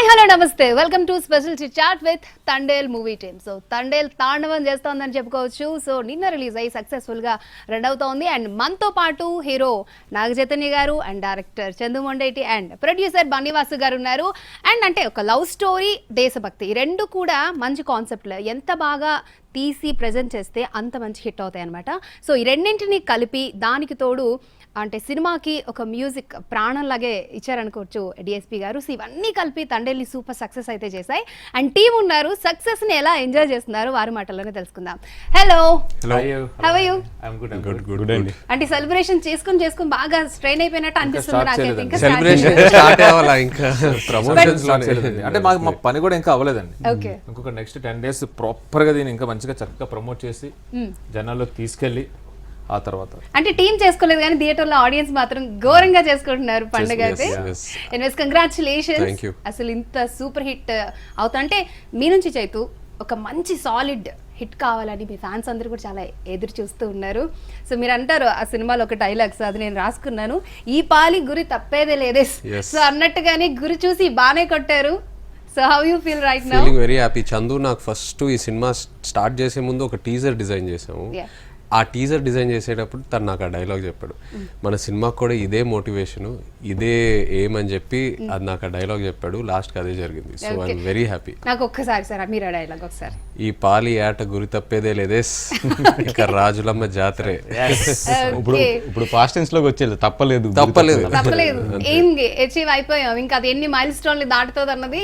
Hi hello నమస్తే welcome to special chit chat with Thandel movie team. So Thandel తాండవం చేస్తోందని చెప్పుకోవచ్చు. సో నిన్న రిలీజ్ అయ్యి సక్సెస్ఫుల్గా రన్ అవుతోంది. అండ్ మనతో పాటు హీరో నాగ చైతన్య గారు and director Chandu Mondeti and producer Bunny Vasu గారు ఉన్నారు. అండ్ అంటే ఒక లవ్ స్టోరీ, దేశభక్తి రెండు కూడా మంచి కాన్సెప్ట్లు ఎంత బాగా తీసి ప్రజెంట్ చేస్తే అంత మంచి హిట్ అవుతాయి అనమాట. సో ఈ రెండింటిని కలిపి దానికి తోడు అంటే సినిమాకి ఒక మ్యూజిక్ ప్రాణంలాగే ఇచ్చారనుకోవచ్చు డిఎస్పీ గారు. సో ఇవన్నీ కలిపి తండేల్ని సూపర్ సక్సెస్ అయితే చేశాయి. అండ్ టీమ్ ఉన్నారు, సక్సెస్ని ఎలా ఎంజాయ్ చేస్తున్నారు వారి మాటల్లోనే తెలుసుకుందాం. Hello, how are you? అంటే సెలబ్రేషన్ చేసుకుని బాగా స్ట్రెయిన్ అయిపోయినట్టు అనిపిస్తుంది నాకైతే. ఇంకా సెలబ్రేషన్ స్టార్ట్ అవ్వాలా? ఇంకా ప్రమోషన్స్ అంటే మా పని కూడా ఇంకా అవ్వలేదండి. ఇంకొక నెక్స్ట్ 10 days ప్రాపర్ గా దీన్ని ఇంకా మంచిగా చక్కగా ప్రమోట్ చేసి జనాల్లోకి తీసుకెళ్లి ఆ తర్వాత అంటే టీం చేసుకోలేదు కానీ థియేటర్లో ఆడియన్స్ మాత్రం ఘోరంగా చేసుకుంటున్నారు పండుగ అయితే. Anyways congratulations. అసలు ఇంత సూపర్ హిట్ అవుతా అంటే మీ నుంచి చైతు ఒక మంచి సాలిడ్ హిట్ కావాలని మీ ఫ్యాన్స్ అందరూ కూడా చాలా ఎదురు చూస్తూ ఉన్నారు. సో మీరు అంటారు ఆ సినిమాలో ఒక డైలాగ్స్, అది నేను రాసుకున్నాను, ఈ పాలి గురి తప్పేదే లేదే. సో అన్నట్టుగానే గురి చూసి బాగానే కొట్టారు. So how you feel right now? Feeling very happy. Chandu నాకు ఫస్ట్ ఈ సినిమా స్టార్ట్ చేసే ముందు ఒక టీజర్ డిజైన్ చేసాము. ఆ టీజర్ డిజైన్ చేసేటప్పుడు తను నాకు ఆ డైలాగ్ చెప్పాడు, మన సినిమాకి కూడా ఇదే మోటివేషను, ఇదే ఏం అని చెప్పి అది నాకు ఆ డైలాగ్ చెప్పాడు. లాస్ట్కి అదే జరిగింది. So I'm very happy. నాకు ఒక్కసారి సార్ మీరు ఆ డైలాగ్ ఒకసారి. ఈ పాలి ఆట గురి తప్పేదే లేదే, ఇక రాజులమ్మ జాతరే. ఇప్పుడు ఫాస్ట్ టెన్స్ లోకి వచ్చేది తప్పలేదు ఏం అచీవ్ అయిపోయాం, ఇంకా అది ఎన్ని మైల్ స్టోన్లు దాటుతుంది అన్నది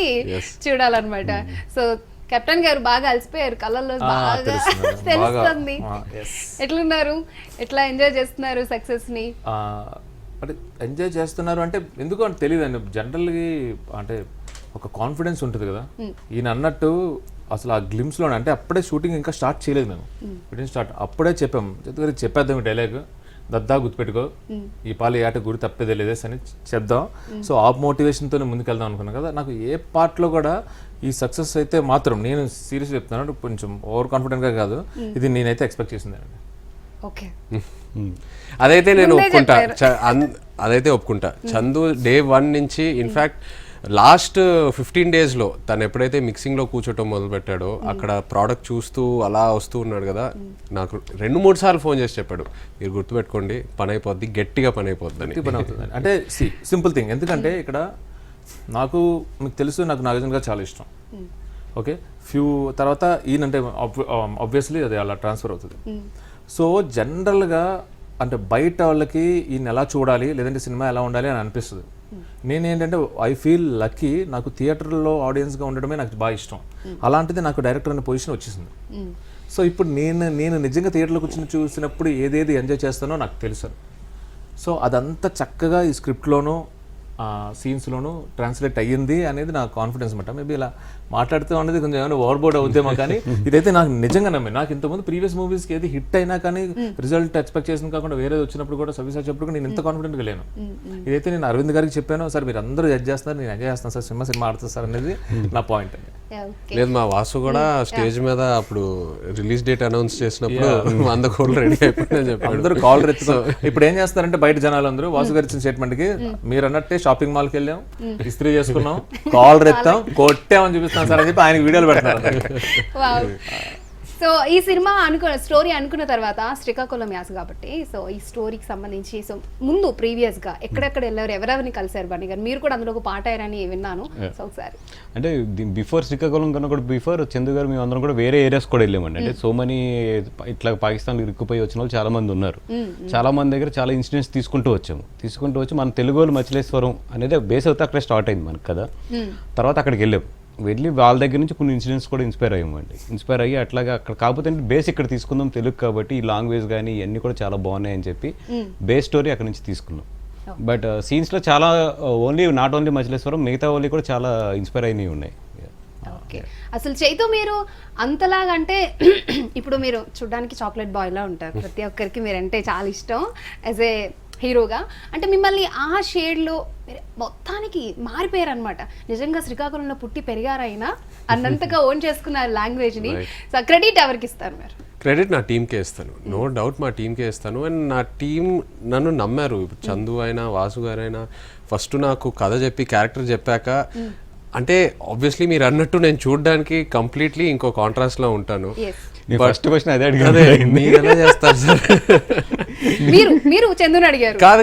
చూడాలన్నమాట. సో కెప్టెన్ గారు బాగా అలసిపోయారు, కళ్ళల్లో బాగా తెలుస్తుంది. ఎట్లున్నారు, ఎట్లా ఎంజాయ్ చేస్తున్నారు సక్సెస్ ని? అంటే ఎంజాయ్ చేస్తున్నారు అంటే ఎందుకు అంటే తెలియదు అండి. జనరల్గా అంటే ఒక కాన్ఫిడెన్స్ ఉంటుంది కదా. ఈయన అన్నట్టు అసలు ఆ గ్లిమ్స్ లో అంటే అప్పుడే షూటింగ్ ఇంకా స్టార్ట్ చేయలేదు మేము. అప్పుడే చెప్పాం, చెప్పేద్దాం ఈ డైలాగ్, దద్దా గుర్తుపెట్టుకో, ఈ పాలి ఆట గురి తప్పేదే లేదేస్ అని చెప్దాం. సో ఆ మోటివేషన్తో ముందుకెళ్దాం అనుకున్నాను కదా. నాకు ఏ పార్ట్లో కూడా ఈ సక్సెస్ అయితే మాత్రం నేను సీరియస్ చెప్తున్నాను, కొంచెం ఓవర్ కాన్ఫిడెంట్గా కాదు, ఇది నేనైతే ఎక్స్పెక్ట్ చేసిందండి. అదైతే నేను ఒప్పుకుంటా, అదైతే ఒప్పుకుంటా. చందు డే 1 నుంచి ఇన్ఫ్యాక్ట్ లాస్ట్ 15 daysలో తను ఎప్పుడైతే మిక్సింగ్లో కూర్చోటం మొదలు పెట్టాడో అక్కడ ప్రోడక్ట్ చూస్తూ అలా వస్తూ ఉన్నాడు కదా, నాకు 2-3 సార్లు ఫోన్ చేసి చెప్పాడు, మీరు గుర్తుపెట్టుకోండి పని అయిపోద్ది, గట్టిగా పని అయిపోద్ది. పని అవుతుంది అంటే సింపుల్ థింగ్. ఎందుకంటే ఇక్కడ నాకు మీకు తెలుసు, నాకు నాగార్జున గారు చాలా ఇష్టం. ఓకే, ఫ్యూ తర్వాత ఈయనంటే ఆబ్వియస్లీ అది అలా ట్రాన్స్ఫర్ అవుతుంది. సో జనరల్గా అంటే బయట వాళ్ళకి ఈయన ఎలా చూడాలి, లేదంటే సినిమా ఎలా ఉండాలి అని అనిపిస్తుంది. నేనేంటంటే ఐ ఫీల్ లక్కీ, నాకు థియేటర్లో ఆడియన్స్గా ఉండడమే నాకు బాగా ఇష్టం. అలాంటిది నాకు డైరెక్టర్ అనే పొజిషన్ వచ్చేసింది. సో ఇప్పుడు నేను నిజంగా థియేటర్లో కూర్చొని చూసినప్పుడు ఏదేది ఎంజాయ్ చేస్తానో నాకు తెలుసు. సో అదంతా చక్కగా ఈ స్క్రిప్ట్లోనూ సీన్స్లోనూ ట్రాన్స్లేట్ అయ్యింది అనేది నా కాన్ఫిడెన్స్ అనమాట. మేబీ ఇలా మాట్లాడుతూ ఉండేది కొంచెం ఏమైనా ఓవర్బోర్డ్ అవుతామో కానీ ఇదైతే నాకు నిజంగా నమ్మి, నాకు ఇంతకుముందు ప్రీవియస్ మూవీస్కి ఏది హిట్ అయినా కానీ రిజల్ట్ ఎక్స్పెక్ట్ చేసిన కాకుండా వేరేది వచ్చినప్పుడు కూడా సర్వీస్ చెప్పినప్పుడు నేను ఇంత కాన్ఫిడెంట్గా లేను. ఇదైతే నేను అరవింద్ గారికి చెప్పాను, సార్ మీరు అందరూ జడ్జ్ చేస్తున్నారు, నేను ఎంజాయ్ చేస్తాను సార్, సినిమా ఆడుతుంది సార్ అనేది నా పాయింట్ అండి. లేదు, మా వాసు కూడా స్టేజ్ మీద అప్పుడు రిలీజ్ డేట్ అనౌన్స్ చేసినప్పుడు 100 కోట్లు రెడీ అయిపోయిందని చెప్పి అందరూ కాల్ రెత్తుకో. ఇప్పుడు ఏం చేస్తారంటే బయట జనాలు అందరూ వాసు గారి ఇచ్చిన స్టేట్మెంట్కి మీరు అన్నట్టే షాపింగ్ మాల్కి వెళ్ళాం, ఇస్త్రీ చేసుకున్నాం, కాల్ రెత్తాం, కొట్టామని చూపిస్తాం సార్ అని చెప్పి ఆయనకి వీడియోలు పెడతారు. సో ఈ సినిమా స్టోరీ అనుకున్న తర్వాత శ్రీకాకుళం యాస కాబట్టి, సో ఈ స్టోరీకి సంబంధించి సో ముందు ప్రీవియస్గా ఎక్కడెక్కడ వెళ్ళారు, ఎవరెవరిని కలిసారు బన్నీ గారు? మీరు కూడా అందులో ఒక పాట అయ్యారని విన్నాను. సో ఒకసారి అంటే బిఫోర్ శ్రీకాకుళం కన్నా కూడా బిఫోర్ చందు గారు మేము అందరం కూడా వేరే ఏరియాస్ కూడా వెళ్ళామండి. అంటే సో మనీ ఇట్లా పాకిస్తాన్లో ఇరుక్కుపోయి వచ్చిన వాళ్ళు చాలా మంది ఉన్నారు. చాలా మంది దగ్గర చాలా ఇన్సిడెంట్స్ తీసుకుంటూ వచ్చి మన తెలుగు వాళ్ళు మచిలేశ్వరం అనేది బేస్ అయితే అక్కడ స్టార్ట్ అయింది మనకు కదా. తర్వాత అక్కడికి వెళ్ళి వాళ్ళ దగ్గర నుంచి కొన్ని ఇన్సిడెంట్స్ కూడా ఇన్స్పైర్ అయ్యి అట్లాగా అక్కడ కాకపోతే బేస్ ఇక్కడ తీసుకుందాం తెలుగు కాబట్టి ఈ లాంగ్వేజ్ కానీ ఇవన్నీ కూడా చాలా బాగున్నాయని చెప్పి బేస్ స్టోరీ అక్కడ నుంచి తీసుకున్నాం. బట్ సీన్స్లో చాలా నాట్ ఓన్లీ మచిలేశ్వరం, మిగతా వాళ్ళు కూడా చాలా ఇన్స్పైర్ అయినవి ఉన్నాయి. ఓకే, అసలు చైతు మీరు అంతలాగా అంటే ఇప్పుడు మీరు చూడడానికి చాక్లెట్ బాయ్లా ఉంటారు, ప్రతి ఒక్కరికి మీరంటే చాలా ఇష్టం యాజ్ ఏ హీరోగా. అంటే మిమ్మల్ని ఆ షేడ్లో మొత్తానికి మారిపోయారు అనమాట. నిజంగా శ్రీకాకుళంలో పుట్టి పెరిగారైనా అన్నంతగా ఓన్ చేసుకున్నారు లాంగ్వేజ్ని. సో క్రెడిట్ ఎవరికి ఇస్తారు మీరు? క్రెడిట్ నా టీంకే ఇస్తాను, నో డౌట్ మా టీంకే ఇస్తాను. అండ్ నా టీం నన్ను నమ్మారు. ఇప్పుడు చందు అయినా వాసు గారైనా ఫస్ట్ నాకు కథ చెప్పి క్యారెక్టర్ చెప్పాక అంటే ఆబ్వియస్లీ మీరు అన్నట్టు నేను చూడడానికి కంప్లీట్లీ ఇంకో కాంట్రాస్ట్ లో ఉంటాను. ఎస్ నేను ఫస్ట్ క్వశ్చన్ అదే అదే అడిగాను. మీరు ఎలా చేస్తారు సార్? మీరు చందుని అడిగారు. కాదు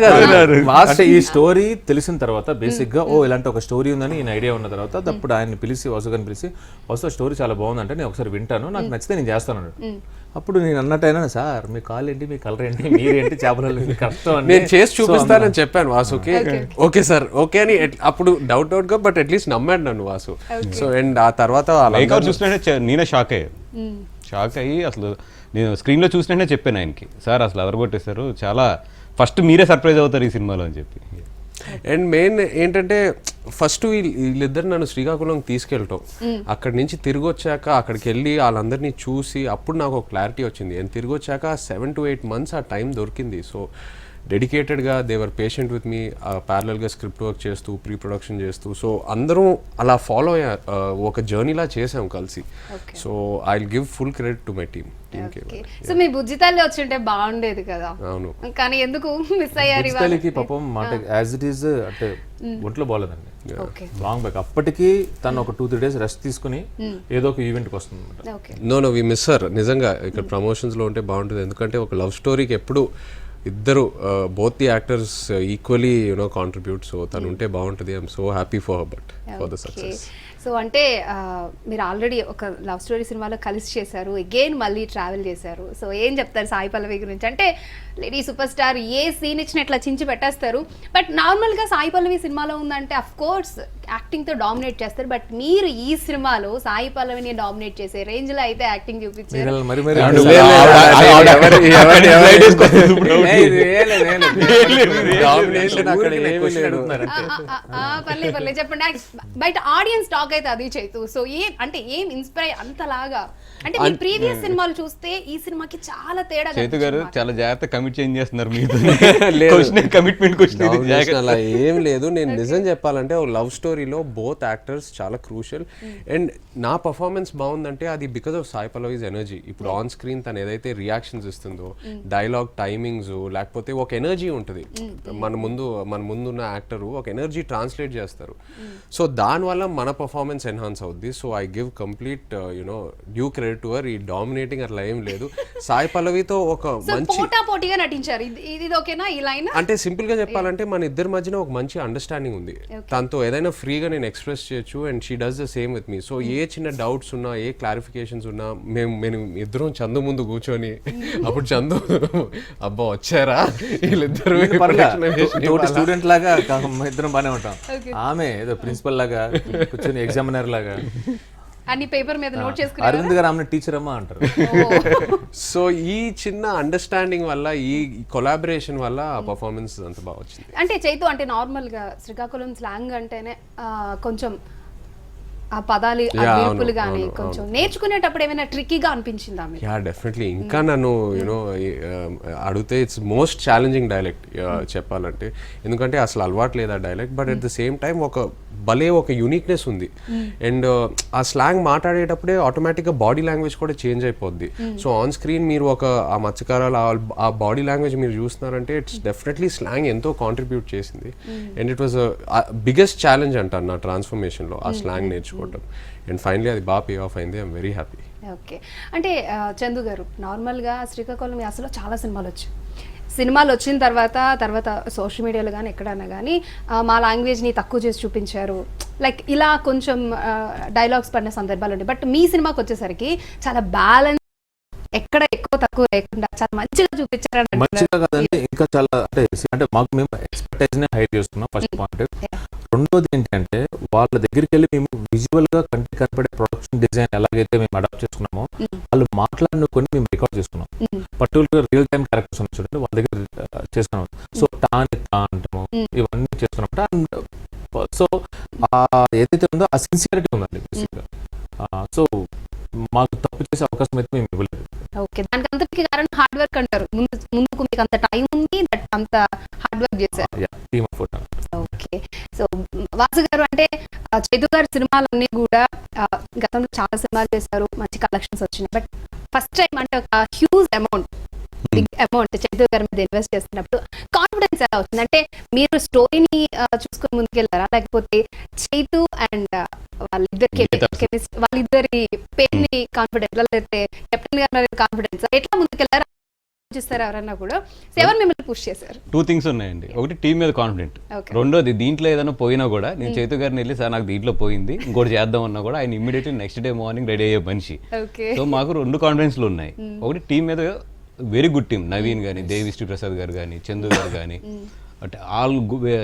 అంటే ఈ స్టోరీ తెలిసిన తర్వాత బేసిక్ గా ఇలాంటి ఒక స్టోరీ ఉందని ఈయన ఐడియా ఉన్న తర్వాత అప్పుడు ఆయన పిలిచి వాసు గారిని పిలిచి, వాసు స్టోరీ చాలా బాగుందంటే నేను ఒకసారి వింటాను, నాకు నచ్చితే నేను చేస్తాను అన్నాడు. అప్పుడు నేను అన్నట్టయినా, సార్ మీ కాల్ ఏంటి, మీ కలర్ ఏంటి, మీరేంటి, చేపలు కష్టం అని నేను చేసి చూపిస్తానని చెప్పాను వాసుకి. ఓకే సార్ ఓకే అని అప్పుడు డౌట్ గా బట్ అట్లీస్ట్ నమ్మాడు నన్ను వాసు. సో అండ్ ఆ తర్వాత మేకప్ చూసినట్టే నేనే షాక్ అయ్యి అసలు నేను స్క్రీన్లో చూసినట్టే చెప్పాను ఆయనకి, సార్ అసలు ఎవరు కొట్టేశారు, చాలా ఫస్ట్ మీరే సర్ప్రైజ్ అవుతారు ఈ సినిమాలో అని చెప్పి. అండ్ మెయిన్ ఏంటంటే ఫస్ట్ వీళ్ళిద్దరు నన్ను శ్రీకాకుళం తీసుకెళ్ళటం, అక్కడి నుంచి తిరిగి వచ్చాక అక్కడికి వెళ్ళి వాళ్ళందరినీ చూసి అప్పుడు నాకు ఒక క్లారిటీ వచ్చింది. అండ్ తిరిగి వచ్చాక 7 to 8 months ఆ టైం దొరికింది. సో డెడికేటెడ్గా దేవర్ పేషెంట్ విత్ మీ, ప్యారలల్గా స్క్రిప్ట్ వర్క్ చేస్తూ ప్రీ ప్రొడక్షన్ చేస్తూ, సో అందరం అలా ఫాలో అయ్యా, ఒక జర్నీలా చేసాం కలిసి. So I will give full credit to my team. So మీ బుజ్జితల్లి వచ్చింటే బాగుండేది కదా, అవును కానీ ఎందుకు మిస్ అయ్యారు? బుజ్జితల్లికి పాపం అంటే యాజ్ ఇట్ ఈజ్ అంటే ఒంట్లో బాగాలేదండి, లాంగ్ బ్యాక్. అప్పటికి తను ఒక 2-3 days రెస్ట్ తీసుకుని ఏదో ఒక ఈవెంట్కి వస్తుంది అనమాట. No we miss her. నిజంగా ఇక్కడ ప్రమోషన్స్లో ఉంటే బాగుంటుంది, ఎందుకంటే ఒక లవ్ స్టోరీకి ఎప్పుడు ఇద్దరు both the actors equally contribute. So తను ఉంటే బాగుంటుంది. I'm so happy for her but for the success. So అంటే మీరు ఆల్రెడీ ఒక లవ్ స్టోరీ సినిమాలో కలిసి చేశారు, అగైన్ మళ్ళీ ట్రావెల్ చేశారు. సో ఏం చెప్తారు సాయి పల్లవి గురించి? అంటే లేడీ సూపర్ స్టార్ ఏ సీన్ ఇచ్చినా ఇట్లా చించి పెట్టేస్తారు, బట్ నార్మల్గా సాయి పల్లవి సినిమాలో ఉందంటే అఫ్ కోర్స్ యాక్టింగ్తో డామినేట్ చేస్తారు, బట్ మీరు ఈ సినిమాలో సాయి పల్లవిని డామినేట్ చేసే రేంజ్లో అయితే యాక్టింగ్ చూపించారు. పర్లే చెప్పండి, బయట ఆడియన్స్ టాక్ అయితే అది చేతు. సో ఏం ఇన్స్పైర్ అంతలాగా? అంటే మీ ప్రీవియస్ సినిమాలు చూస్తే ఈ సినిమాకి చాలా తేడా. చేతు గారు చాలా జాగ్రత్త కమిట్ చేంజ్ చేస్తున్నారు మీరు. అలా ఏం లేదు. నేను నిజం చెప్పాలంటే ఒక లవ్ స్టోరీలో బోత్ యాక్టర్స్ చాలా క్రూషియల్. అండ్ నా పర్ఫార్మెన్స్ బాగుందంటే అది because of Sai Pallavi's energy. ఇప్పుడు ఆన్ స్క్రీన్ తను ఏదైతే రియాక్షన్స్ ఇస్తుందో, డైలాగ్ టైమింగ్స్, లేకపోతే ఒక ఎనర్జీ ఉంటుంది. మన ముందు ఉన్న యాక్టర్ ఒక ఎనర్జీ ట్రాన్స్లేట్ చేస్తారు. సో దానివల్ల మన పర్ఫార్మెన్స్ ఎన్హాన్స్ అవుద్ది. So I give complete due credit to her. ఈ డామినేటింగ్ అట్లా ఏం లేదు. సాయి పల్లవితో ఒక మంచి పోటీగా నటించారు. ఇది ఓకేనా ఈ లైన్? అంటే సింపుల్ గా చెప్పాలంటే మన ఇద్దరి మధ్యన ఒక మంచి అండర్స్టాండింగ్ ఉంది. తనతో ఏదైనా ఫ్రీగా నేను ఎక్స్ప్రెస్ చేయొచ్చు and she does the same with me. So ఏ చిన్న డౌట్స్ ఉన్నా, ఏ క్లారిఫికేషన్స్ ఉన్నా మేము ఇద్దరం చందు ముందు కూర్చొని అప్పుడు చందు అబ్బా వచ్చారా వీళ్ళిద్దరు స్టూడెంట్ లాగా ఇద్దరం బానే ఉంటాం. ఆమె ఏదో ప్రిన్సిపల్ లాగా కూర్చొని ఎగ్జామినర్ లాగా అన్ని పేపర్ మీద నోట్ చేసుకుని అరవింద్ గారు ఆమె టీచర్ అమ్మా అంటారు. సో ఈ చిన్న అండర్స్టాండింగ్ వల్ల, ఈ కొలాబరేషన్ వల్ల ఆ పర్ఫార్మెన్స్ అంత బాగా వచ్చింది. అంటే చైతు అంటే నార్మల్ గా శ్రీకాకుళం స్లాంగ్ అంటేనే కొంచెం ఆ పదాలు అభిరుపులు కానీ కొంచెం నేర్చుకునేటప్పుడు ఏమైనా ట్రిక్కీగా అనిపించిందా మీకు? Yeah definitely. ఇంకా నన్ను అడిగితే ఇట్స్ మోస్ట్ ఛాలెంజింగ్ డైలెక్ట్ చెప్పాలంటే, ఎందుకంటే అసలు అలవాటు లేదు ఆ dialect. But at the same time ఒక యూనిక్నెస్ ఉంది. అండ్ ఆ స్లాంగ్ మాట్లాడేటప్పుడే ఆటోమేటిక్గా బాడీ లాంగ్వేజ్ కూడా చేంజ్ అయిపోద్ది. సో ఆన్ స్క్రీన్ మీరు ఆ మత్స్యకారాలు ఆ బాడీ లాంగ్వేజ్ మీరు చూస్తున్నారంటే ఇట్స్ డెఫినెట్లీ స్లాంగ్ ఎంతో కాంట్రిబ్యూట్ చేసింది. And it was biggest challenge అంటాను నా ట్రాన్స్ఫర్మేషన్లో ఆ స్లాంగ్ నేర్చుకోవడం. అండ్ ఫైనలీ అది బాగా పే ఆఫ్ అయింది. I'm very happy. ఓకే. అంటే చందు గారు నార్మల్గా శ్రీకాకుళం అసలు చాలా సినిమాలు వచ్చిన తర్వాత సోషల్ మీడియాలో కానీ ఎక్కడైనా కానీ మా లాంగ్వేజ్ని తక్కువ చేసి చూపించారు, లైక్ ఇలా కొంచెం డైలాగ్స్ పడిన సందర్భాలు ఉంటాయి. బట్ మీ సినిమాకి వచ్చేసరికి చాలా బ్యాలెన్స్, ఎక్కడ ఎక్కువ తక్కువ లేకుండా చాలా మంచిగా చూపించారు. మంచిగా కాదండి, ఇంకా చాలా అంటే మాకు మేము ఎక్స్పెక్టేషన్ హైట్ చేస్తున్నాం ఫస్ట్ పాయింట్. రెండోది ఏంటంటే వాళ్ళ దగ్గరికి వెళ్ళి మేము విజువల్ గా కంటికి కనపడే ప్రొడక్షన్ డిజైన్ ఎలాగైతే మేము అడాప్ట్ చేసుకున్నామో వాళ్ళు మాట్లాడిన కొన్ని మేము రికార్డ్ చేసుకున్నాం. పర్టికులర్ రియల్ టైం క్యారెక్టర్స్ ఉన్నాయి చూడండి, వాళ్ళ దగ్గర చేసుకున్నాం. సో అంటాము ఇవన్నీ చేసుకున్నాం. సో ఏదైతే ఉందో ఆ సిన్సియారిటీ ఉందండి బేసిక్గా. సో మాకు తప్పు చేసే అవకాశం అయితే మేము ఇవ్వలేదు. ఓకే. దానికి అంతటికి కారణం హార్డ్ వర్క్ అంటారు. ముందుకు మీకు అంత టైం ఉంది, అంత హార్డ్ వర్క్ చేశారు. ఓకే. సో వాసు గారు అంటే చైతు గారి సినిమాలన్నీ కూడా గతంలో చాలా సినిమాలు చేశారు, మంచి కలెక్షన్స్ వచ్చినాయి. బట్ ఫస్ట్ టైం అంటే ఒక huge amount big amount Chaitu గారి మీద ఇన్వెస్ట్ చేస్తున్నప్పుడు కాన్ఫిడెన్స్ ఎలా వచ్చింది? అంటే మీరు స్టోరీని చూసుకుని ముందుకెళ్లారా, లేకపోతే చైతు అండ్ వాళ్ళిద్దరి పేరుని కాన్ఫిడెన్స్, లేకపోతే కెప్టెన్ గారి కాన్ఫిడెన్స్ ఎట్లా ముందుకెళ్లారా చూస్తారు ఎవరన్నా కూడా? ఎవరు మిమ్మల్ని పుష్ చేశారు? 2 థింగ్స్ ఉన్నాయండి. ఒకటి టీం మీద కాన్ఫిడెంట్, Okay. రెండోది దీంట్లో ఏదైనా పోయినా కూడా నేను చైతు గారిని వెళ్ళి సార్ నాకు దీంట్లో పోయింది ఇంకోటి చేద్దాం అన్నా కూడా ఆయన immediately next day morning ready అయ్యే మనిషి. ఓకే, సో మాకు 2 కాన్ఫిడెన్స్లు ఉన్నాయి. ఒకటి టీం మీద వెరీ గుడ్ టీం, నవీన్ కానీ, దేవిశ్రీ ప్రసాద్ గారు కానీ, చందు గారు కానీ, అంటే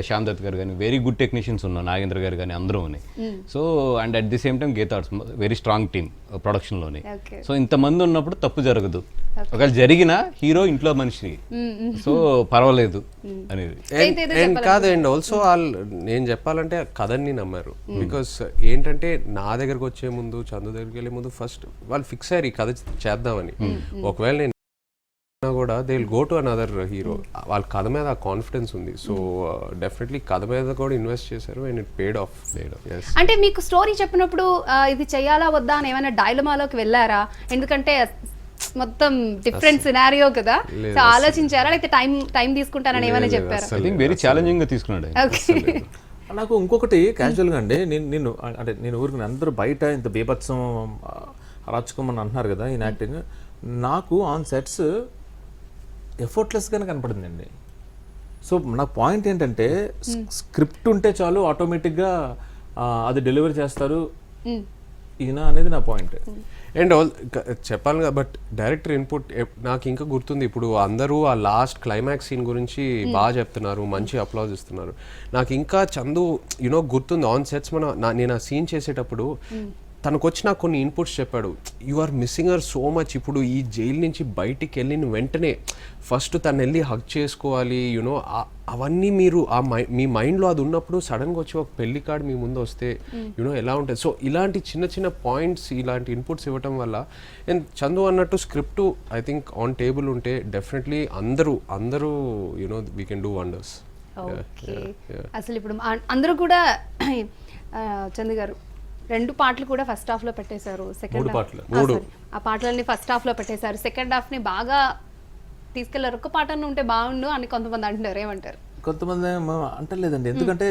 శ్యామ్ దత్ గారు కానీ వెరీ గుడ్ టెక్నీషియన్స్ ఉన్నారు, నాగేంద్ర గారు కానీ అందరూ ఉన్నాయి. So and at the same time Geetha arts very strong team ప్రొడక్షన్లోనే. Okay. సో ఇంతమంది ఉన్నప్పుడు తప్పు జరగదు, ఒకవేళ జరిగినా హీరో ఇంట్లో మనిషి, సో పర్వాలేదు అనేది. అండ్ కాదు, అండ్ ఆల్సో నేను చెప్పాలంటే కథని నమ్మారు. బికాస్ ఏంటంటే నా దగ్గరకు వచ్చే ముందు, చందు దగ్గరికి వెళ్ళే ముందు ఫస్ట్ వాళ్ళు ఫిక్స్ అయ్యారు ఈ కథ చేద్దామని. ఒకవేళ నేను కూడా they will go to another hero. వాళ్ళ కథ మీద ఆ కాన్ఫిడెన్స్ ఉంది. సో డెఫినెట్లీ కథ మీద కూడా ఇన్వెస్ట్ చేశారు అండ్ ఇట్ పేడ్ ఆఫ్. అంటే మీకు స్టోరీ చెప్పినప్పుడు ఇది చెయ్యాలా వద్దా అని ఏమైనా డైలమాలోకి వెళ్ళారా? ఎందుకంటే మొత్తం డిఫరెంట్ సినారియో కదా, సో ఆలోచించారా, లేకపోతే టైం తీసుకుంటానని ఏమైనా చెప్పారా? ఐ థింక్ వెరీ ఛాలెంజింగ్ గా తీసుకున్నాడు ఆయన. ఓకే, నాకు ఇంకొకటి క్యాజువల్గా అండి, నేను ఊరికి అందరూ బయట ఇంత బీభత్సం అరాచకం అని అంటున్నారు కదా ఈయన యాక్టింగ్, నాకు ఆన్ సెట్స్ ఎఫర్ట్లెస్గానే కనపడిందండి. సో నా పాయింట్ ఏంటంటే స్క్రిప్ట్ ఉంటే చాలు ఆటోమేటిక్గా అది డెలివరీ చేస్తారు ఈయన అనేది నా పాయింట్. అండ్ చెప్పాలి బట్ డైరెక్టర్ ఇన్పుట్ నాకు ఇంకా గుర్తుంది. ఇప్పుడు అందరూ ఆ లాస్ట్ క్లైమాక్స్ సీన్ గురించి బాగా చెప్తున్నారు, మంచి అప్లాజ్ ఇస్తున్నారు. నాకు ఇంకా చందు గుర్తుంది ఆన్ సెట్స్ నేను ఆ సీన్ చేసేటప్పుడు తనకు వచ్చిన కొన్ని ఇన్పుట్స్ చెప్పాడు. You are missing her so much. ఇప్పుడు ఈ జైలు నుంచి బయటికి వెళ్ళిన వెంటనే ఫస్ట్ తను వెళ్ళి హగ్ చేసుకోవాలి, అవన్నీ మీరు మీ మైండ్లో అది ఉన్నప్పుడు సడన్గా వచ్చి ఒక పెళ్లి కార్డు మీ ముందు వస్తే ఎలా ఉంటుంది. సో ఇలాంటి చిన్న చిన్న పాయింట్స్, ఇలాంటి ఇన్పుట్స్ ఇవ్వటం వల్ల అండ్ చందు అన్నట్టు script I think on table ఉంటే డెఫినెట్లీ అందరూ we can do wonders. Okay, అసలు ఇప్పుడు అందరూ కూడా చందు గారు 2 పాటలు కూడా ఫస్ట్ హాఫ్ లో పెట్టేశారు, సెకండ్ ఆ పాటలన్నీ ఫస్ట్ హాఫ్ లో పెట్టేశారు, సెకండ్ హాఫ్ ని బాగా తీసుకెళ్లారు. ఒక పాట ఉంటే బాగుండు అని కొంతమంది అంటున్నారు, ఏమంటారు? కొంతమంది అంటలేదండి, ఎందుకంటే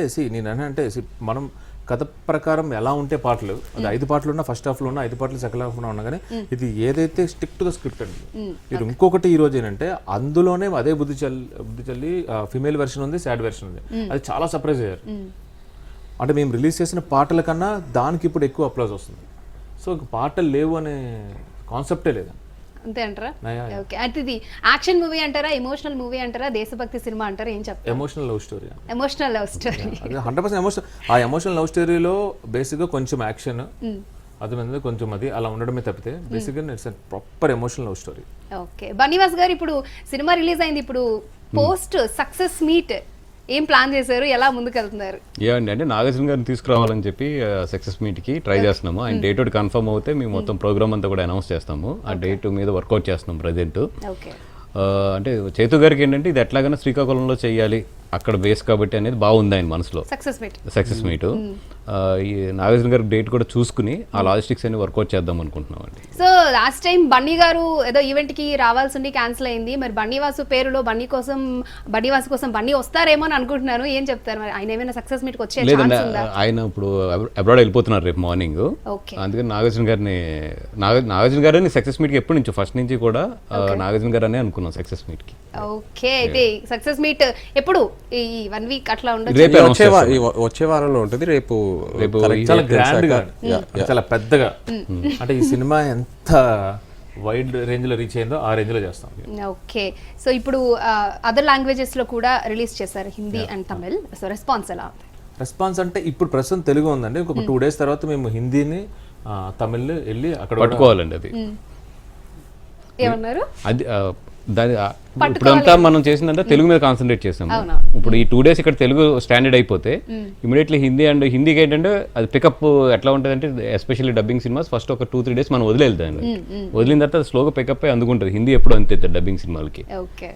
అంటే మనం కథ ప్రకారం ఎలా ఉంటే పాటలు, అది 5 పాటలు ఉన్నా ఫస్ట్ హాఫ్ లో ఉన్నా, 5 పాటలు సెకండ్ హాఫ్ లో ఉన్నా కానీ ఇది ఏదైతే స్టిక్ టు ద స్క్రిప్ట్ అండి. మీరు ఇంకొకటి ఈ రోజు ఏంటంటే అందులోనే అదే బుద్ధి చల్లి ఫిమేల్ వెర్షన్ ఉంది, సాడ్ వెర్షన్ ఉంది, అది చాలా సర్ప్రైజ్ అయ్యారు. అంటే మేము రిలీజ్ చేసిన పాటల కన్నా దానికి ఇప్పుడు ఎక్కువ అప్లాజ్ వస్తుంది. సో పాటలు లేవు అనే కాన్సెప్టే లేదు, అంతే అంటారా? ఓకే, అంటే ఇది యాక్షన్ మూవీ అంటారా, ఎమోషనల్ మూవీ అంటారా, దేశభక్తి సినిమా అంటారా, ఏం చెప్తారు? Emotional love story. Emotional love story 100% emotional. ఆ ఎమోషనల్ లవ్ స్టోరీలో బేసిక్గా కొంచెం యాక్షన్ అది మీద కొంచెం అది అలా ఉండడమే తప్పితే బేసిక్గా it's proper emotional love story. Okay, Bunny Vas గారు ఇప్పుడు సినిమా రిలీజ్ అయింది, ఇప్పుడు పోస్ట్ సక్సెస్ మీట్ ఏం ప్లాన్ చేశారు, ఎలా ముందుకు వెళ్తున్నారు? అంటే నాగార్జున గారిని తీసుకురావాలని చెప్పి సక్సెస్ మీట్కి ట్రై చేస్తున్నాము. ఆయన డేట్ ఒకటి కన్ఫర్మ్ అవుతే మేము మొత్తం ప్రోగ్రామ్ అంతా కూడా అనౌన్స్ చేస్తాము. ఆ డేట్ మీద వర్కౌట్ చేస్తున్నాం ప్రజెంట్. అంటే చైతు గారికి ఏంటంటే ఇది ఎట్లాగైనా శ్రీకాకుళంలో చేయాలి, అక్కడ బేస్ కాబట్టి అనేది బాగుంది ఆయన మనసులో. సక్సెస్ మీట్ ఈ నాగార్జున గారి డేట్ కూడా చూసుకుని ఆ లాజిస్టిక్స్ అన్ని వర్కౌట్ చేద్దాం అనుకుంటున్నాం అండి. సో లాస్ట్ టైం బన్నీ గారు ఏదో ఈవెంట్ కి రావాల్సి ఉండి క్యాన్సిల్ అయింది. మరి బన్నీవాసు పేరులో బన్నీవాసు కోసం బన్నీ వస్తారేమో అని అనుకుంటున్నాను, ఏం చెప్తారు? మరి ఆయన ఏమైనా సక్సెస్ మీట్ వచ్చే లేదండి, ఆయన ఇప్పుడు అబ్రాడ్ వెళ్ళిపోతున్నారు రేపు మార్నింగ్. అందుకని నాగార్జున గారిని సక్సెస్ మీట్ కి ఎప్పటి నుంచి ఫస్ట్ నుంచి కూడా నాగార్జున గారు అనే అనుకున్నాం సక్సెస్ మీట్ కి. ఓకే, అయితే సక్సెస్ మీట్ ఎప్పుడు ఈ 1 వీక్ అట్లా ఉండదు, వచ్చే వారంలో ఉంటుంది. రేపు చాలా గ్రాండ్ గా, చాలా పెద్దగా, అంటే ఈ సినిమా ఎంత వైడ్ రేంజ్ లో రీచ్ అయిందో ఆ రేంజ్ లో చేస్తాం. ఓకే, సో ఇప్పుడు అదర్ లాంగ్వేజెస్ లో కూడా రిలీజ్ చేశారు, Hindi and Tamil. So response ఎలా ఉంది? రెస్పాన్స్ అంటే ఇప్పుడు ప్రస్తుతం తెలుగు ఉందండి, ఇంకొక 2 days తర్వాత మేము హిందీని తమిళ్ వెళ్ళి అక్కడ పట్టుకోవాలండి. అది ఏమన్నారు? అది ఇప్పుడంతా మనం చేసిందంటే తెలుగు మీద కాన్సన్ట్రేట్ చేసాము. ఇప్పుడు ఈ 2 days ఇక్కడ తెలుగు స్టాండర్డ్ అయిపోతే ఇమీడియట్లీ హిందీకి ఏంటంటే అది పికప్ ఎట్లా ఉంటుంది అంటే ఎస్పెషల్లీ డబ్బింగ్ సినిమాస్ ఫస్ట్ ఒక 2-3 days మనం వదిలేదాన్ని, వదిలిన తర్వాత స్లోగా పికప్ అయి అందుకుంటుంది. హిందీ ఎప్పుడు అంతే డబ్బింగ్ సినిమాలకి.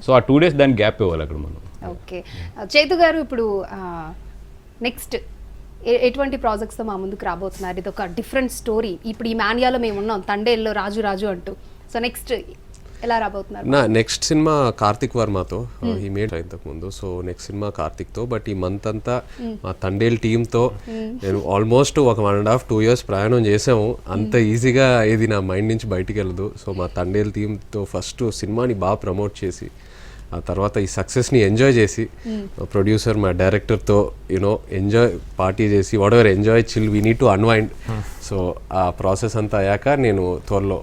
సో ఆ 2 days దానికి గ్యాప్ ఇవ్వాలి అక్కడ మనం. ఓకే, చైతు గారు ఇప్పుడు నెక్స్ట్ ఎటువంటి ప్రాజెక్ట్స్తో మా ముందుకు రాబోతున్నారు? ఇది ఒక డిఫరెంట్ స్టోరీ. ఇప్పుడు ఈ మాన్యాలో మేము ఉన్నాం, తండేల్లో రాజు అంటూ. సో నెక్స్ట్ ఎలా రాబోతున్నారు? నా నెక్స్ట్ సినిమా కార్తిక్ వర్మతో ఈ మేడ్ ఇంతకు ముందు. సో నెక్స్ట్ సినిమా కార్తిక్తో. బట్ ఈ మంత్ అంతా మా తండేల్ టీంతో నేను ఆల్మోస్ట్ ఒక 1.5-2 years ప్రయాణం చేసాము. అంత ఈజీగా ఇది నా మైండ్ నుంచి బయటికి వెళ్ళదు. సో మా తండేల్ టీంతో ఫస్ట్ సినిమాని బాగా ప్రమోట్ చేసి ఆ తర్వాత ఈ సక్సెస్ని ఎంజాయ్ చేసి మా ప్రొడ్యూసర్ మా డైరెక్టర్తో యూనో ఎంజాయ్ పార్టీ చేసి what ever enjoy chill we need to unwind. So ఆ ప్రాసెస్ అంతా అయ్యాక నేను త్వరలో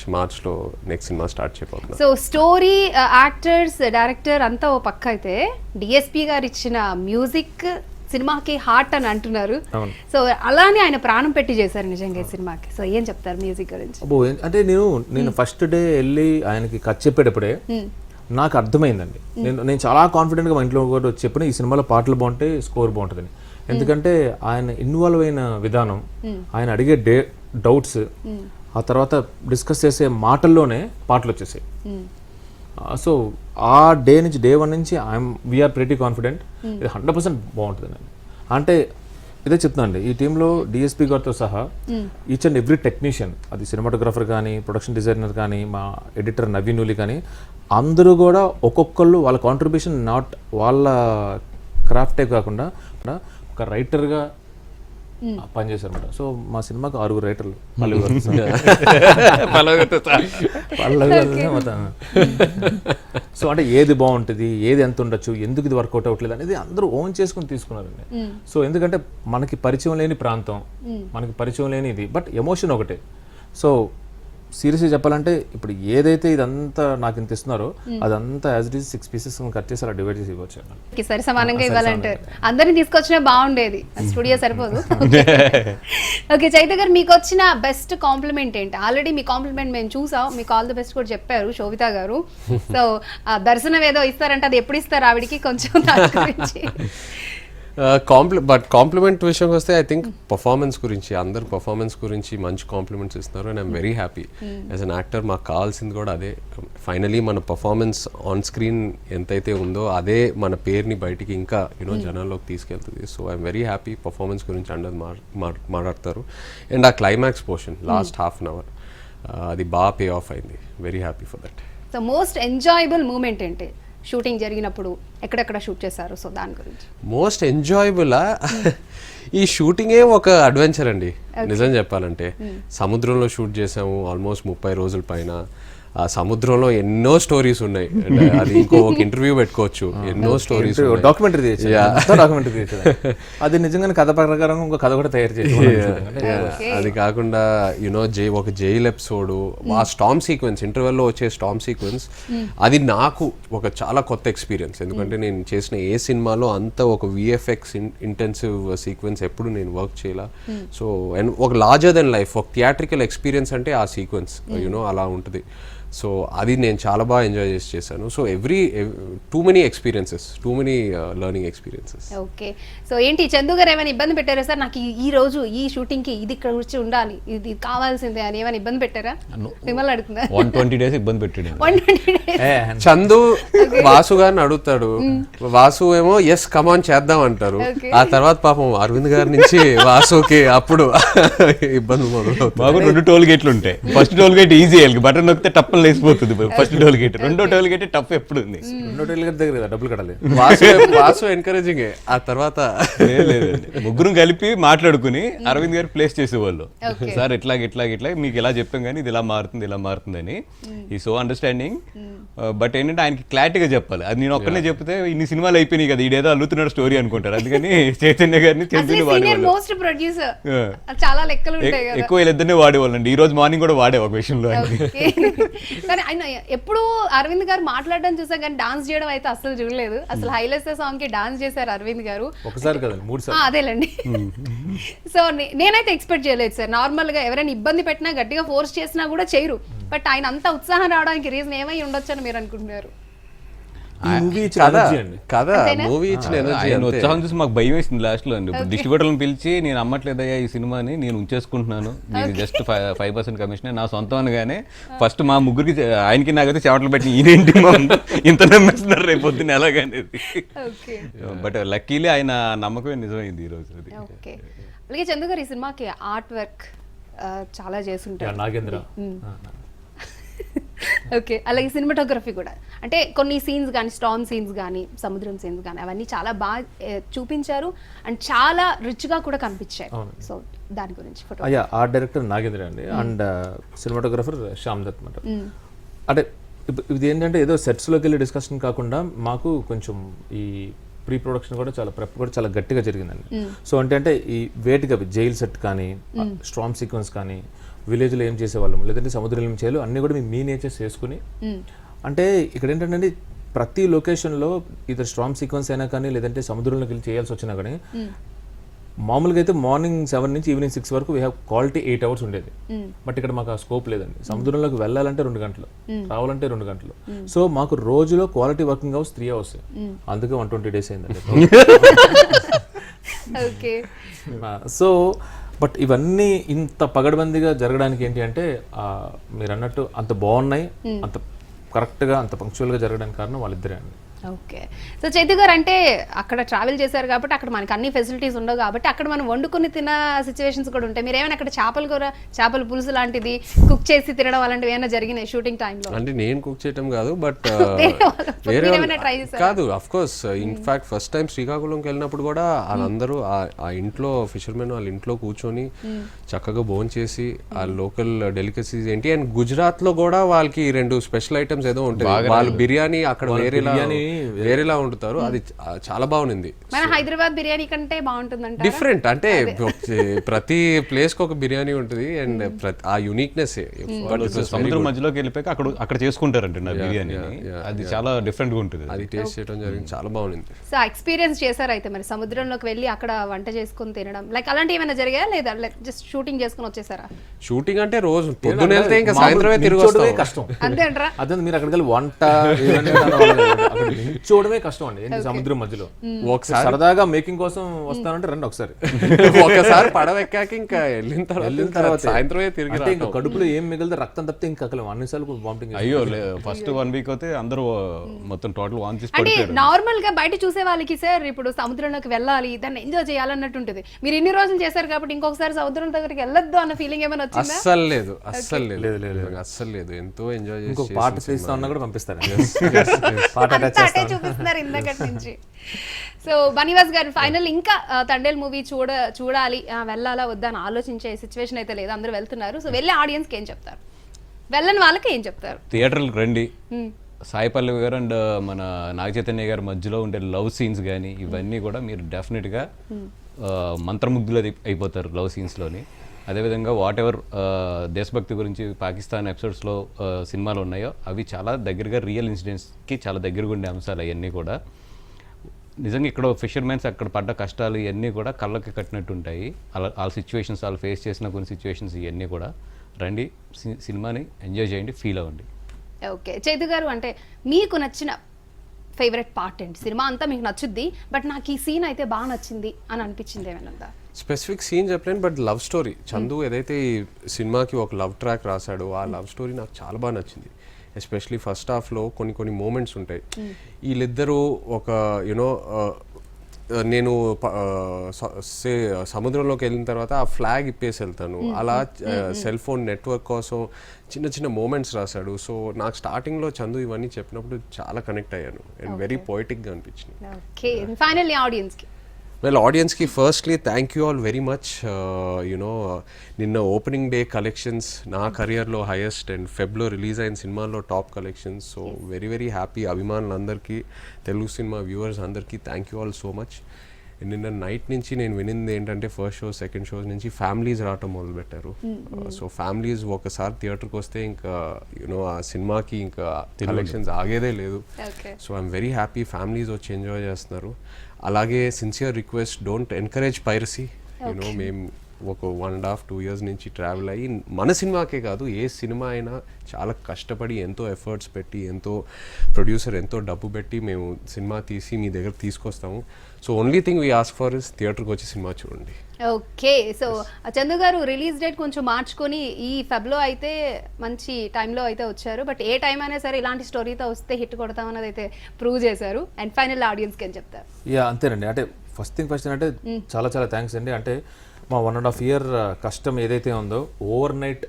మార్చ్లో నెక్స్ట్ సినిమా స్టార్ట్ చేయబోతున్నాను. సో స్టోరీ, యాక్టర్స్, డైరెక్టర్ అంతా ఓ పక్క అయితే డిఎస్పి గారు ఇచ్చిన మ్యూజిక్ సినిమాకి హార్ట్ అని అంటున్నారు. సో అలానే ఆయన ప్రాణం పెట్టి చేశారు నిజంగా ఈ సినిమాకి. సో ఏం చెప్తారు మ్యూజిక్ గురించి? అబ్బో అంటే నేను ఫస్ట్ డే వెళ్ళి ఆయనకి కథ చెప్పేటప్పుడే నాకు అర్థమైందండి. నేను చాలా కాన్ఫిడెంట్గా మా ఇంట్లో కూడా చెప్పిన ఈ సినిమాలో పాటలు బాగుంటాయి, స్కోర్ బాగుంటుందని. ఎందుకంటే ఆయన ఇన్వాల్వ్ అయిన విధానం, ఆయన అడిగే డౌట్స్, ఆ తర్వాత డిస్కస్ చేసే మాటల్లోనే పాటలు వచ్చేసాయి. సో ఆ డే నుంచి డే 1 నుంచి వీఆర్ ప్రెటీ కాన్ఫిడెంట్ ఇది 100% బాగుంటుందండి. అంటే ఇదే చెప్తున్నా అండి, ఈ టీంలో డిఎస్పి గారితో సహా ఈచ్ అండ్ ఎవ్రీ టెక్నీషియన్, అది సినిమాటోగ్రాఫర్ కానీ, ప్రొడక్షన్ డిజైనర్ కానీ, మా ఎడిటర్ నవీనులి కానీ, అందరూ కూడా ఒక్కొక్కళ్ళు వాళ్ళ కాంట్రిబ్యూషన్ వాళ్ళ క్రాఫ్టే కాకుండా ఒక రైటర్గా పనిచేశారు అనమాట. సో మా సినిమాకి 6 రైటర్లు సో అంటే ఏది బాగుంటుంది, ఏది ఎంత ఉండొచ్చు, ఎందుకు ఇది వర్కౌట్ అవ్వట్లేదు అనేది అందరూ ఓన్ చేసుకుని తీసుకున్నారండి. సో ఎందుకంటే మనకి పరిచయం లేని ప్రాంతం, మనకి పరిచయం లేని ఇది, బట్ ఎమోషన్ ఒకటే. సో సీరియస్గా చెప్పాలంటే ఇప్పుడు ఏదైతే ఇదంతా నాకు ఇంత ఇస్తున్నారో అదంతా as it is 6 pieces cut చేసి అలా డివైడ్ చేసి ఇవ్వచ్చు. సరి సమానంగా ఇవ్వాలంటారు. అందరిని తీసుకొచ్చినా బాగుండేది, స్టూడియో సరిపోదు. ఓకే చైతన్య గారు, మీకు వచ్చిన బెస్ట్ కాంప్లిమెంట్ ఏంటి? ఆల్రెడీ మీ కాంప్లిమెంట్ మేము చూసాం, మీకు ఆల్ ది బెస్ట్ కూడా చెప్పారు శోభిత గారు. సో దర్శనం ఏదో ఇస్తారంటే అది ఎప్పుడు ఇస్తారు ఆవిడికి? కొంచెం దాని గురించి. బట్ కాంప్లిమెంట్ విషయంకి వస్తే ఐ థింక్ పర్ఫార్మెన్స్ గురించి, అందరు పర్ఫార్మెన్స్ గురించి మంచి కాంప్లిమెంట్స్ ఇస్తున్నారు. And I'm very happy as an actor. మాకు కావాల్సింది కూడా అదే. ఫైనలీ మన పర్ఫార్మెన్స్ ఆన్ స్క్రీన్ ఎంతైతే ఉందో అదే మన పేరుని బయటికి ఇంకా యూనో జనాల్లోకి తీసుకెళ్తుంది. So I'm very happy performance గురించి అందరు మాట్లాడతారు. అండ్ ఆ climax portion last ½ an hour అది బాగా పే ఆఫ్ అయింది. Very happy for that. So most enjoyable moment ఏంటి షూటింగ్ జరిగినప్పుడు? ఎక్కడెక్కడ షూట్ చేశారు? సో దాని గురించి. మోస్ట్ ఎంజాయబుల్ ఈ షూటింగే ఒక అడ్వెంచర్ అండి నిజం చెప్పాలంటే. సముద్రంలో షూట్ చేసాము ఆల్మోస్ట్ 30 రోజుల పైన. ఆ సముద్రంలో ఎన్నో స్టోరీస్ ఉన్నాయి. అది ఒక ఇంటర్వ్యూ పెట్టుకోవచ్చు. ఎన్నో స్టోరీస్, డాక్యుమెంటరీ అది నిజంగానే కథ ప్రకారం ఇంకో కథ కూడా తయారు చేయాలి. అది కాకుండా యునో ఒక జైల్ ఎపిసోడ్, ఆ స్టామ్ సీక్వెన్స్, ఇంటర్వెల్లో వచ్చే స్టామ్ సీక్వెన్స్, అది నాకు ఒక చాలా కొత్త ఎక్స్పీరియన్స్. ఎందుకంటే నేను చేసిన ఏ సినిమాలో అంత ఒక విఎఫ్ఎక్స్ ఇంటెన్సివ్ సీక్వెన్స్ ఎప్పుడు నేను వర్క్ చేయాల. సో అండ్ ఒక లార్జర్ దెన్ లైఫ్, ఒక థియేట్రికల్ ఎక్స్పీరియన్స్ అంటే ఆ సీక్వెన్స్ యూనో అలా ఉంటుంది. సో అది నేను చాలా బాగా ఎంజాయ్ చేశాను. So too many experiences, too many learning experiences. Okay. So ఏంటి చందు గారు ఏమైనా ఇబ్బంది పెట్టారా సార్? నాకు ఈ రోజు ఈ షూటింగ్కి ఇది ఇక్కడ వచ్చి ఉండాలి, ఇది కావాల్సిందే అని ఏమైనా ఇబ్బంది పెట్టారా? మిమ్మల్ని అడుగుతున్నా. 120 days ఇబ్బంది పెట్టాడు. 120 days. చందు వాసు గారిని అడుగుతాడు, వాసు ఏమో ఎస్ కమాన్ చేద్దాం అంటారు. ఆ తర్వాత పాపం అరవింద్ గారి నుంచి వాసుకి అప్పుడు ఇబ్బంది మొదలవుతుంది. మాకు 2 టోల్ గేట్లు ఉంటాయి. First toll gate easy, button నొక్కితే టప్పలు లేసిపోతుంది. ఫస్ట్ టోల్ గేట్, 2వ టోల్ గేట్ టఫ్ ఎప్పుడు ఉంది. 2వ టోల్ గేట్ దగ్గర డబ్బులు కట్టాలి. వాసు ఎన్కరేజింగ్. ఆ తర్వాత లేదండి, ముగ్గురు కలిపి మాట్లాడుకుని అరవింద్ గారు ప్లేస్ చేసేవాళ్ళు. సార్ ఇట్లా మీకు ఇలా చెప్పాం కానీ ఇది ఇలా మారుతుంది అని. ఈ సో అండర్స్టాండింగ్. బట్ ఏంటంటే ఆయనకి క్లారిటీగా చెప్పాలి. అది నేను ఒక్కనే చెప్తే ఇన్ని సినిమాలు అయిపోయినాయి కదా, ఇదేదో అల్లుతున్నాడు స్టోరీ అనుకుంటారు. అందుకని చైతన్య గారిని చాలా లెక్కలు ఉంటాయి కదా, ఎక్కువ వీళ్ళిద్దరినే వాడేవాళ్ళండి. ఈ రోజు మార్నింగ్ కూడా వాడే ఒక విషయంలో. కానీ ఆయన ఎప్పుడు అరవింద్ గారు మాట్లాడడం చూసాం కానీ డాన్స్ చేయడం అయితే అసలు చూడలేదు. అసలు హైలెస్ సాంగ్ కి డాన్స్ చేశారు అరవింద్ గారు. ఒకసారి కదండి, 3 సార్లు. అదేలేండి. సో నేనైతే ఎక్స్పెక్ట్ చేయలేదు సార్. నార్మల్ గా ఎవరైనా ఇబ్బంది పెట్టినా గట్టిగా ఫోర్స్ చేసినా కూడా చేయరు. బట్ ఆయన అంత ఉత్సాహం రావడానికి రీజన్ ఏమై ఉండొచ్చు అని మీరు అనుకుంటున్నారు? మూవీ ఇచ్చిన ఎనర్జీ, ఉత్సాహం చూసి మాకు భయం వేసింది లాస్ట్ లో. ఇప్పుడు డిస్ట్రిబ్యూటర్లను పిలిచి నేను అమ్మట్లేదయ్యా ఈ సినిమాని, నేను ఉంచేసుకుంటున్నాను, దీనికి జస్ట్ 5% కమిషన్ నా సొంతం అనగానే ఫస్ట్ మా ముగ్గురికి, ఆయనకి నాకైతే చెమటలు పెట్టి ఈయనేంటి ఇంత నమ్మేస్తున్నారు రేపు పొద్దున్న ఎలాగనేది. బట్ లక్కీలీ ఆయన నమ్మకమే నిజమైంది ఈ రోజు. అలాగే చందు గారు ఈ సినిమాకి ఆర్ట్ వర్క్ చాలా చేస్తుంటారు. నాగేంద్ర ఓకే, అలాగే సినిమాటోగ్రఫీ కూడా అంటే కొన్ని సీన్స్ కానీ స్టార్మ్ సీన్స్ కానీ సముద్రం సీన్స్ కానీ అవన్నీ చాలా బాగా చూపించారు అండ్ చాలా రిచ్గా కూడా కనిపించాయి. సో దాని గురించి ఫోటో అయ్యా ఆర్ట్ డైరెక్టర్ నాగేంద్ర అండి అండ్ సినిమాటోగ్రఫర్ శ్యామ్ దత్ అనమాట. అంటే ఇది ఏంటంటే ఏదో సెట్స్లోకి వెళ్ళి డిస్కషన్ కాకుండా మాకు కొంచెం ఈ ప్రీ ప్రొడక్షన్ కూడా చాలా ప్రెప్ కూడా చాలా గట్టిగా జరిగిందండి. సో అంటే ఈ వేటిగా జైల్ సెట్ కానీ స్ట్రాంగ్ సీక్వెన్స్ కానీ విలేజ్లో ఏం చేసేవాళ్ళం లేదంటే సముద్రంలో ఏం చేయాలి అన్నీ కూడా మీ నేచర్స్ చేసుకుని అంటే ఇక్కడ ఏంటంటే ప్రతి లొకేషన్లో ఇది స్ట్రాంగ్ సీక్వెన్స్ అయినా కానీ లేదంటే సముద్రంలోకి వెళ్ళి చేయాల్సి వచ్చినా కానీ మామూలుగా అయితే మార్నింగ్ 7 నుంచి ఈవినింగ్ 6 వరకు వీ హ్యావ్ క్వాలిటీ 8 hours ఉండేది. బట్ ఇక్కడ మాకు ఆ స్కోప్ లేదండి. సముద్రంలోకి వెళ్ళాలంటే 2 గంటలు, రావాలంటే 2 గంటలు. సో మాకు రోజులో క్వాలిటీ వర్కింగ్ అవర్స్ 3 hours. అందుకే 120 days అయిందండి. ఓకే, సో బట్ ఇవన్నీ ఇంత పగడబందిగా జరగడానికి ఏంటి అంటే మీరు అన్నట్టు అంత బాగున్నాయి, అంత కరెక్ట్గా అంత పంక్చువల్గా జరగడానికి కారణం వాళ్ళిద్దరే అండి. ఓకే, సో చైతు గారు అంటే అక్కడ ట్రావెల్ చేశారు కాబట్టి అక్కడ మనకి అన్ని ఫెసిలిటీస్ ఉండవు కాబట్టి అక్కడ మనం వండుకుని తిన్న సిచ్యువేషన్స్ కూడా ఉంటాయి. మీరు ఏమైనా అక్కడ చేపల కూర, చేపల పులుసు లాంటిది కుక్ చేసి తినడం అలాంటివి ఏమైనా జరిగినాయి షూటింగ్ టైంలో? అంటే నేను కుక్ చేయటం కాదు, బట్ ట్రై చేశారు కాదు. Of course in fact first time శ్రీకాకుళంకి వెళ్ళినప్పుడు కూడా వాళ్ళందరూ ఆ ఇంట్లో ఫిషర్మెన్ వాళ్ళ ఇంట్లో కూర్చొని చక్కగా భోజనం చేసి ఆ లోకల్ డెలికసీస్ ఏంటి అండ్ గుజరాత్ లో కూడా వాళ్ళకి 2 స్పెషల్ ఐటమ్స్ ఏదో ఉంటాయి. వాళ్ళు బిర్యానీ అక్కడ వేరేలా వండుతారు, అది చాలా బాగుంది. మన హైదరాబాద్ బిర్యానీ కంటే బాగుంటుందంట. డిఫరెంట్ అంటే ప్రతి ప్లేస్ కి ఒక బిర్యానీ ఉంటుంది అండ్ ఆ యూనిక్నెస్. సముద్రం మధ్యలోకి వెళ్ళిపోయాక అక్కడ చేసుకుంటారంటే నా బిర్యానీ, అది చాలా డిఫరెంట్ గా ఉంటుంది. అది టేస్ట్ చేయడం జరిగింది, చాలా బాగుంది. సో ఎక్స్పీరియన్స్ చేశారు అయితే మరి సముద్రంలోకి వెళ్ళి అక్కడ వంట చేసుకుని తినడం లైక్ అలాంటివి ఏమైనా జరిగాయా లేదా జస్ట్ షూటింగ్ చేసుకుని వచ్చేసారా? షూటింగ్ అంటే రోజు పొద్దున వెళ్తే ఇంకా సాయంత్రమే తిరిగి వస్తాం, కష్టం అంతే అంటారా? అదే మీరు అక్కడికి వెళ్ళి వంట చూడమే కష్టం అండి. ఏంటి సముద్రం మధ్యలో ఒకసారి సరదాగా మేకింగ్ కోసం వస్తానంటే రండి ఒకసారి. ఒకసారి పడవ ఎక్కాక ఇంకా వెళ్ళిన తర్వాత సాయంత్రమే తిరిగి అంటే ఇంకా కడుపులో ఏం మిగిలితే రక్తం తప్పితే ఇంకా అక్కడ 2 నిమిషాలు వామిటింగ్. అయ్యో ఫస్ట్ 1 week అయితే అందరూ మొత్తం టోటల్ వాన్ చేసి అంటే నార్మల్ గా బయట చూసే వాళ్ళకి సార్ ఇప్పుడు సముద్రంలోకి వెళ్ళాలి దాన్ని ఎంజాయ్ చేయాలన్నట్టు ఉంటుంది. మీరు ఇన్ని రోజులు చేశారు కాబట్టి ఇంకొకసారి సముద్రం దగ్గరికి వెళ్ళొద్దు అన్న ఫీలింగ్ ఏమైనా వచ్చిందా? అస్సలు లేదు, అస్సలు లేదు, అస్సలు లేదు. ఎంతో ఎంజాయ్ చేసి పాట చేస్తా ఉన్నా కూడా పంపిస్తారు. చూపిస్తున్నారు ఇందాకటి నుంచి. సో బనీవాస్ గారు ఫైనల్ ఇంకా తండేల్ మూవీ చూడాలి వెళ్ళాలా వద్దా అని ఆలోచించే సిచ్యువేషన్ అయితే లేదు, అందరూ వెళ్తున్నారు. సో వెళ్ళే ఆడియన్స్ కి ఏం చెప్తారు, వెళ్ళని వాళ్ళకి ఏం చెప్తారు? థియేటర్లకు రండి. సాయి పల్లవి గారు అండ్ మన నాగ చైతన్య గారి మధ్యలో ఉండే లవ్ సీన్స్ కానీ ఇవన్నీ కూడా మీరు డెఫినెట్గా మంత్రముగ్ధులు అయిపోతారు లవ్ సీన్స్లోని. అదేవిధంగా వాట్ ఎవర్ దేశభక్తి గురించి పాకిస్తాన్ ఎపిసోడ్స్లో సినిమాలు ఉన్నాయో అవి చాలా దగ్గరగా రియల్ ఇన్సిడెంట్స్కి చాలా దగ్గరగా ఉండే అంశాలు అవన్నీ కూడా. నిజంగా ఇక్కడ ఫిషర్మెన్స్ అక్కడ పడ్డ కష్టాలు ఇవన్నీ కూడా కళ్ళకి కట్టినట్టు ఉంటాయి. వాళ్ళ సిచ్యువేషన్స్ వాళ్ళు ఫేస్ చేసిన కొన్ని సిచ్యువేషన్స్ ఇవన్నీ కూడా. రండి, సినిమాని ఎంజాయ్ చేయండి, ఫీల్ అవ్వండి. ఓకే, చైతు గారు అంటే మీకు నచ్చిన ఫేవరెట్ పార్ట్ ఏంటి? సినిమా అంతా మీకు నచ్చుద్ది బట్ నాకు ఈ సీన్ అయితే బాగా నచ్చింది అని అనిపించింది ఏమైనా? స్పెసిఫిక్ సీన్ చెప్పలేను, బట్ లవ్ స్టోరీ. చందు ఏదైతే ఈ సినిమాకి ఒక లవ్ ట్రాక్ రాశాడో ఆ లవ్ స్టోరీ నాకు చాలా బాగా నచ్చింది. ఎస్పెషలీ ఫస్ట్ హాఫ్లో కొన్ని మూమెంట్స్ ఉంటాయి. వీళ్ళిద్దరూ ఒక యూనో నేను సముద్రంలోకి వెళ్ళిన తర్వాత ఆ ఫ్లాగ్ ఇప్పేసి వెళ్తాను, అలా సెల్ ఫోన్ నెట్వర్క్ కోసం చిన్న మూమెంట్స్ రాశాడు. సో నాకు స్టార్టింగ్లో చందు ఇవన్నీ చెప్పినప్పుడు చాలా కనెక్ట్ అయ్యాను అండ్ వెరీ పోయిటిక్గా అనిపించింది. ఓకే, ఫైనల్లీ ఆడియన్స్కి వెల్ ఆడియన్స్కి firstly thank you all very much. నిన్న ఓపెనింగ్ డే కలెక్షన్స్ నా కెరియర్లో హైయెస్ట్ అండ్ ఫెబ్లో రిలీజ్ అయిన సినిమాల్లో top collections. So very happy. అభిమానులందరికీ, తెలుగు సినిమా వ్యూవర్స్ అందరికీ thank you all so much. నిన్న నైట్ నుంచి నేను వినింది ఏంటంటే ఫస్ట్ షో సెకండ్ షోస్ నుంచి ఫ్యామిలీస్ రావటం మొదలుపెట్టారు. సో ఫ్యామిలీస్ ఒకసారి థియేటర్కి వస్తే ఇంకా ఆ సినిమాకి ఇంకా కలెక్షన్స్ ఆగేదే లేదు. So I'm very happy families వచ్చి ఎంజాయ్ చేస్తున్నారు. అలాగే sincere request, don't encourage piracy. మేము ఒక 1.5-2 years నుంచి ట్రావెల్ అయ్యి మన సినిమాకే కాదు ఏ సినిమా అయినా చాలా కష్టపడి ఎంతో ఎఫర్ట్స్ పెట్టి ఎంతో ప్రొడ్యూసర్ ఎంతో డబ్బు పెట్టి మేము సినిమా తీసి మీ దగ్గర తీసుకొస్తాము. So only thing we ask for is థియేటర్కి వచ్చి సినిమా చూడండి. ఓకే, సో చందు గారు రిలీజ్ డేట్ కొంచెం మార్చుకొని ఈ ఫెబ్లో అయితే మంచి టైంలో అయితే వచ్చారు. బట్ ఏ టైం అయినా సరే ఇలాంటి స్టోరీతో వస్తే హిట్ కొడతామన్నది అయితే ప్రూవ్ చేశారు. అండ్ ఫైనల్ ఆడియన్స్కి ఏం చెప్తారు? అంతేనండి. అంటే ఫస్ట్ థింగ్ అంటే చాలా థ్యాంక్స్ అండి. అంటే మా 1.5 year కష్టం ఏదైతే ఉందో ఓవర్ నైట్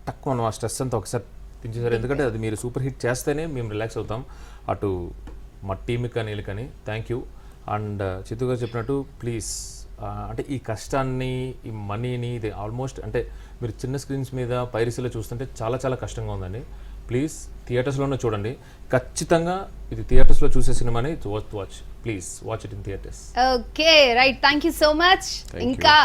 తక్కువ మనం ఆ స్ట్రెస్ అంతా ఒకసారి దించేశారు. ఎందుకంటే అది మీరు సూపర్ హిట్ చేస్తేనే మేము రిలాక్స్ అవుతాం, అటు మా టీమ్కి కానీ వీళ్ళకని థ్యాంక్ యూ. అండ్ చిత్తు గారు చెప్పినట్టు ప్లీజ్ అంటే ఈ కష్టాన్ని, ఈ మనీని, ఇది ఆల్మోస్ట్ అంటే మీరు చిన్న స్క్రీన్స్ మీద పైరసీలో చూస్తుంటే చాలా చాలా కష్టంగా ఉందండి. ప్లీజ్ థియేటర్స్లోనే చూడండి, ఖచ్చితంగా ఇది థియేటర్స్లో చూసే సినిమాని watch, please watch it in theatres. Okay right, thank you so much. ఇంకా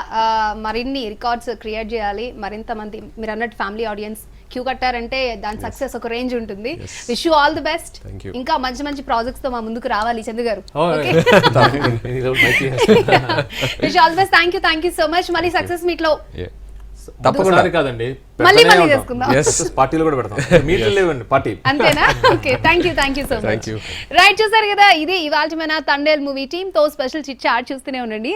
మరిన్ని రికార్డ్స్ క్రియేట్ చేయాలి, మరింత మంది మీరు అన్నట్టు ఫ్యామిలీ ఆడియన్స్ క్యూ కట్టారంటే దాని సక్సెస్ ఒక రేంజ్ ఉంటుంది. Wish you all the best. ఇంకా మంచి మంచి ప్రాజెక్ట్స్ తో మా ముందుకు రావాలి చందు గారు. Wish all the best. Thank you so much. మళ్ళీ సక్సెస్ మీట్ లో తప్పకుండా కాదండి, మళ్ళీ చేసుకుందాం. పార్టీలో కూడా పెడతాం, మీట్లు లేవండి పార్టీ. అంతేనా? Okay, thank you so much. Right, చూసారు కదా, ఇది ఇవాళ మన తండేల్ మూవీ టీమ్ తో స్పెషల్ చిట్ చాట్. చూస్తూనే ఉండండి.